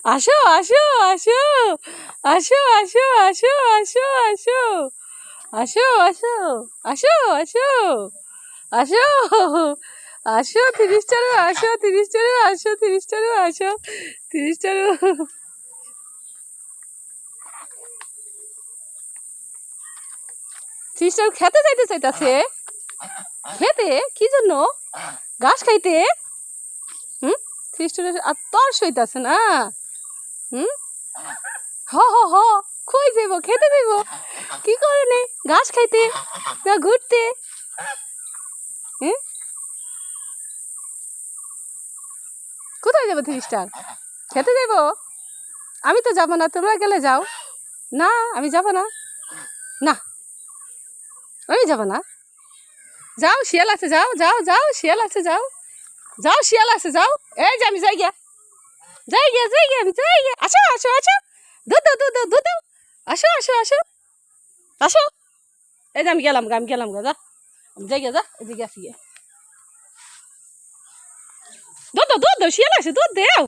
আসো আসো আসো আসো আসো আসো আসো আসো আসো আসো আসো আসো আসো আসো 30টারও আসো 30টারও আসো 30টারও আসো 30টারও 30টারও খেতে যাইতে চাইতাছে খেতে কি জন্য ঘাস খাইতে হুম 30টারও আর তোর সইতাছে না হুম হ হ হ কই যাইব খেতে যাইব কি করে নে ঘাস খাইতে না ঘুরতে হ্যাঁ কোথায় যাবো 30টার খেতে যাইব আমি তো যাবো না তোমরা গেলে যাও না আমি যাব না না আমি যাব না যাও শিয়াল আছে যাও যাও যাও শিয়াল আছে যাও যাও শিয়াল আছে যাও এই যে আমি যাই গিয়া আমি যাই গিয়া আসো আসো আসো দুধ দাও দুধ দাও দুধ দাও আসো আসো আসো আসো এই যে আমি গেলাম গা যা আমি যাই গিয়া যা এই যে গেছি গিয়া দুধ দাও শিয়াল আছে দুধ দেও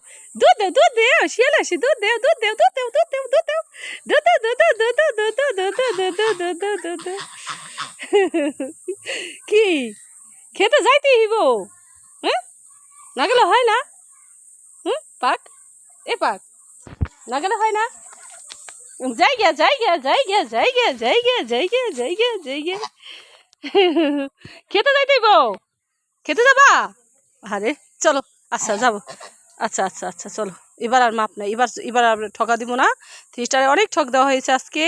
শিয়াল আছে দুধ দেও দুধ কি খেতে যাইতে হইব হ্যাঁ না গেলে হয় না হুম পাক পাক না গেলে হয় না যাই গিয়া খেতে যাইতে হইব খেতে যাবা আরে চলো আচ্ছা যাবো আচ্ছা আচ্ছা আচ্ছা চলো এবার আর মাপ নাই এবার আর ঠকা দিব না 30টারে অনেক ঠক দেওয়া হয়েছে আজকে।